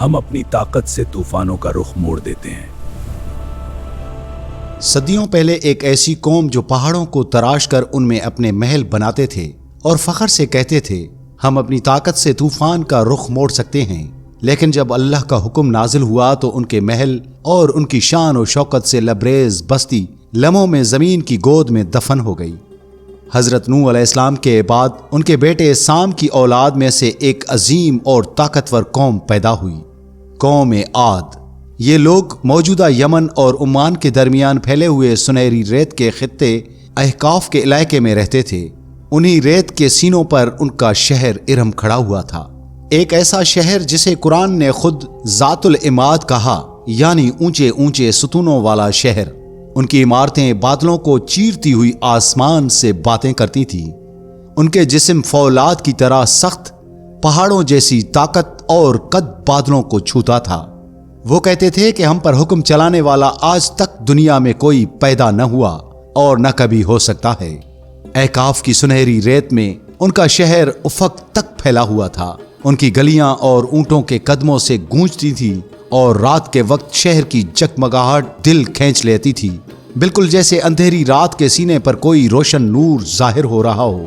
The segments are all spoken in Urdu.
ہم اپنی طاقت سے طوفانوں کا رخ موڑ دیتے ہیں۔ صدیوں پہلے ایک ایسی قوم جو پہاڑوں کو تراش کر ان میں اپنے محل بناتے تھے اور فخر سے کہتے تھے ہم اپنی طاقت سے طوفان کا رخ موڑ سکتے ہیں، لیکن جب اللہ کا حکم نازل ہوا تو ان کے محل اور ان کی شان و شوکت سے لبریز بستی لمحوں میں زمین کی گود میں دفن ہو گئی۔ حضرت نوح علیہ السلام کے بعد ان کے بیٹے سام کی اولاد میں سے ایک عظیم اور طاقتور قوم پیدا ہوئی، قوم عاد۔ یہ لوگ موجودہ یمن اور عمان کے درمیان پھیلے ہوئے سنہری ریت کے خطے احقاف کے علاقے میں رہتے تھے۔ انہی ریت کے سینوں پر ان کا شہر ارم کھڑا ہوا تھا، ایک ایسا شہر جسے قرآن نے خود ذات العماد کہا، یعنی اونچے اونچے ستونوں والا شہر۔ ان کی عمارتیں بادلوں کو چیرتی ہوئی آسمان سے باتیں کرتی تھیں۔ ان کے جسم فولاد کی طرح سخت، پہاڑوں جیسی طاقت اور قد بادلوں کو چھوتا تھا۔ وہ کہتے تھے کہ ہم پر حکم چلانے والا آج تک دنیا میں کوئی پیدا نہ ہوا اور نہ کبھی ہو سکتا ہے۔ احقاف کی سنہری ریت میں ان کا شہر افق تک پھیلا ہوا تھا۔ ان کی گلیاں اور اونٹوں کے قدموں سے گونجتی تھی اور رات کے وقت شہر کی جگمگاہٹ دل کھینچ لیتی تھی، بالکل جیسے اندھیری رات کے سینے پر کوئی روشن نور ظاہر ہو رہا ہو۔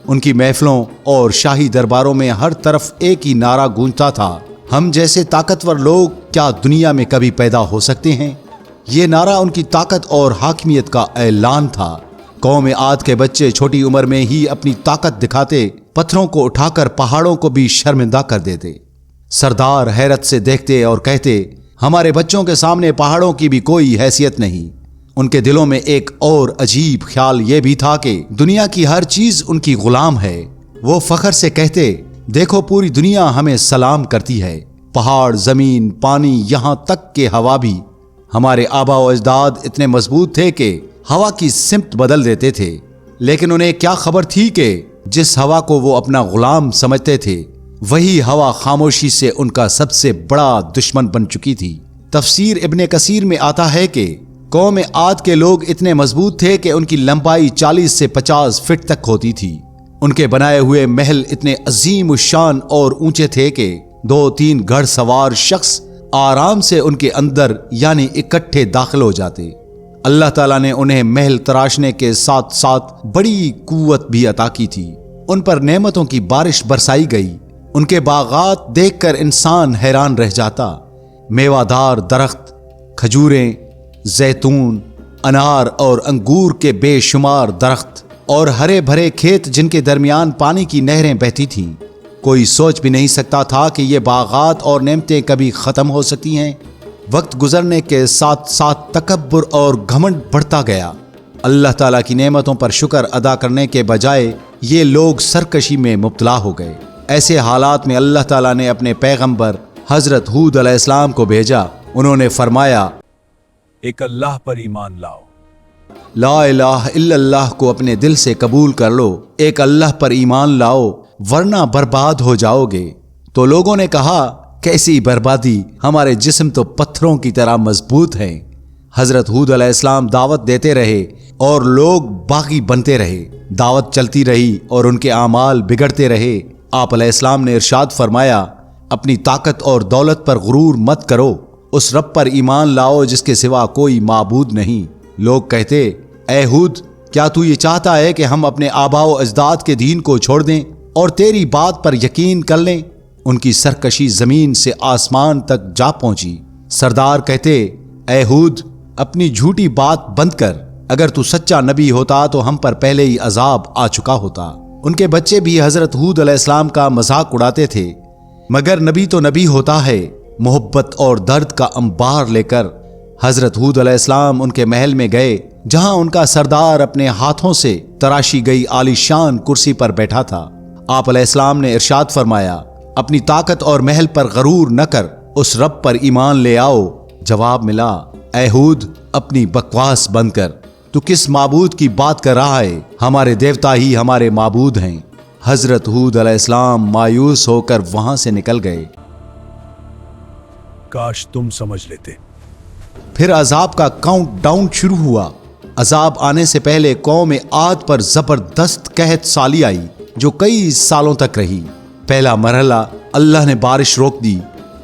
ان کی محفلوں اور شاہی درباروں میں ہر طرف ایک ہی نعرہ گونجتا تھا، ہم جیسے طاقتور لوگ کیا دنیا میں کبھی پیدا ہو سکتے ہیں؟ یہ نعرہ ان کی طاقت اور حاکمیت کا اعلان تھا۔ قوم عاد کے بچے چھوٹی عمر میں ہی اپنی طاقت دکھاتے، پتھروں کو اٹھا کر پہاڑوں کو بھی شرمندہ کر دیتے۔ سردار حیرت سے دیکھتے اور کہتے ہمارے بچوں کے سامنے پہاڑوں کی بھی کوئی حیثیت نہیں۔ ان کے دلوں میں ایک اور عجیب خیال یہ بھی تھا کہ دنیا کی ہر چیز ان کی غلام ہے۔ وہ فخر سے کہتے دیکھو پوری دنیا ہمیں سلام کرتی ہے، پہاڑ، زمین، پانی، یہاں تک کہ ہوا بھی۔ ہمارے آبا و اجداد اتنے مضبوط تھے کہ ہوا کی سمت بدل دیتے تھے، لیکن انہیں کیا خبر تھی کہ جس ہوا کو وہ اپنا غلام سمجھتے تھے وہی ہوا خاموشی سے ان کا سب سے بڑا دشمن بن چکی تھی۔ تفسیر ابن کثیر میں آتا ہے کہ قوم عاد کے لوگ اتنے مضبوط تھے کہ ان کی لمبائی 40 سے 50 فٹ تک ہوتی تھی۔ ان کے بنائے ہوئے محل اتنے عظیم الشان اور اونچے تھے کہ 2-3 گھڑ سوار شخص آرام سے ان کے اندر یعنی اکٹھے داخل ہو جاتے۔ اللہ تعالیٰ نے انہیں محل تراشنے کے ساتھ ساتھ بڑی قوت بھی عطا کی تھی۔ ان پر نعمتوں کی بارش برسائی گئی۔ ان کے باغات دیکھ کر انسان حیران رہ جاتا۔ میوہ دار درخت، کھجوریں، زیتون، انار اور انگور کے بے شمار درخت اور ہرے بھرے کھیت جن کے درمیان پانی کی نہریں بہتی تھیں۔ کوئی سوچ بھی نہیں سکتا تھا کہ یہ باغات اور نعمتیں کبھی ختم ہو سکتی ہیں۔ وقت گزرنے کے ساتھ ساتھ تکبر اور گھمنڈ بڑھتا گیا۔ اللہ تعالیٰ کی نعمتوں پر شکر ادا کرنے کے بجائے یہ لوگ سرکشی میں مبتلا ہو گئے۔ ایسے حالات میں اللہ تعالیٰ نے اپنے پیغمبر حضرت ہود علیہ السلام کو بھیجا۔ انہوں نے فرمایا ایک اللہ پر ایمان لاؤ، لا الہ الا اللہ کو اپنے دل سے قبول کر لو، ایک اللہ پر ایمان لاؤ ورنہ برباد ہو جاؤ گے۔ تو لوگوں نے کہا کیسی بربادی، ہمارے جسم تو پتھروں کی طرح مضبوط ہیں۔ حضرت ہود علیہ السلام دعوت دیتے رہے اور لوگ باغی بنتے رہے۔ دعوت چلتی رہی اور ان کے اعمال بگڑتے رہے۔ آپ علیہ السلام نے ارشاد فرمایا اپنی طاقت اور دولت پر غرور مت کرو، اس رب پر ایمان لاؤ جس کے سوا کوئی معبود نہیں۔ لوگ کہتے اے ہود، کیا تو یہ چاہتا ہے کہ ہم اپنے آبا و اجداد کے دین کو چھوڑ دیں اور تیری بات پر یقین کر لیں؟ ان کی سرکشی زمین سے آسمان تک جا پہنچی۔ سردار کہتے اے ہود، اپنی جھوٹی بات بند کر، اگر تو سچا نبی ہوتا تو ہم پر پہلے ہی عذاب آ چکا ہوتا۔ ان کے بچے بھی حضرت ہود علیہ السلام کا مذاق اڑاتے تھے، مگر نبی تو نبی ہوتا ہے۔ محبت اور درد کا انبار لے کر حضرت ہود علیہ السلام ان کے محل میں گئے، جہاں ان کا سردار اپنے ہاتھوں سے تراشی گئی عالی شان کرسی پر بیٹھا تھا۔ آپ علیہ السلام نے ارشاد فرمایا اپنی طاقت اور محل پر غرور نہ کر، اس رب پر ایمان لے آؤ۔ جواب ملا اے ہود، اپنی بکواس بند کر، تو کس معبود کی بات کر رہا ہے؟ ہمارے دیوتا ہی ہمارے معبود ہیں۔ حضرت ہود علیہ السلام مایوس ہو کر وہاں سے نکل گئے۔ کاش تم سمجھ لیتے۔ پھر عذاب کا کاؤنٹ ڈاؤن شروع ہوا۔ عذاب آنے سے پہلے قوم عاد پر زبردست قحط سالی آئی جو کئی سالوں تک رہی۔ پہلا مرحلہ اللہ نے بارش روک دی،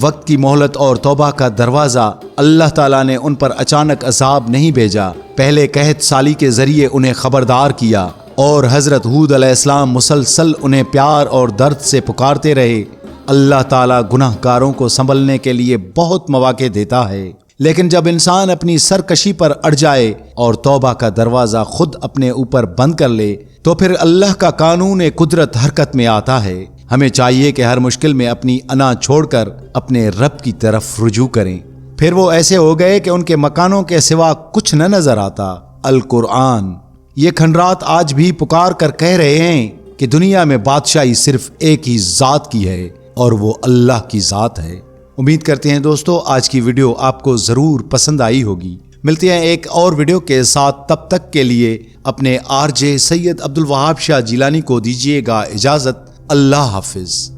وقت کی مہلت اور توبہ کا دروازہ، اللہ تعالیٰ نے ان پر اچانک عذاب نہیں بھیجا، پہلے قحط سالی کے ذریعے انہیں خبردار کیا، اور حضرت ہود علیہ السلام مسلسل انہیں پیار اور درد سے پکارتے رہے۔ اللہ تعالیٰ گناہ گاروں کو سنبھلنے کے لیے بہت مواقع دیتا ہے، لیکن جب انسان اپنی سرکشی پر اڑ جائے اور توبہ کا دروازہ خود اپنے اوپر بند کر لے تو پھر اللہ کا قانون قدرت حرکت میں آتا ہے۔ ہمیں چاہیے کہ ہر مشکل میں اپنی انا چھوڑ کر اپنے رب کی طرف رجوع کریں، پھر وہ ایسے ہو گئے کہ ان کے مکانوں کے سوا کچھ نہ نظر آتا۔ القرآن یہ کھنڈرات آج بھی پکار کر کہہ رہے ہیں کہ دنیا میں بادشاہی صرف ایک ہی ذات کی ہے اور وہ اللہ کی ذات ہے۔ امید کرتے ہیں دوستو آج کی ویڈیو آپ کو ضرور پسند آئی ہوگی۔ ملتے ہیں ایک اور ویڈیو کے ساتھ، تب تک کے لیے اپنے RJ سید عبدالوہاب شاہ جیلانی کو دیجیے گا اجازت۔ اللہ حافظ۔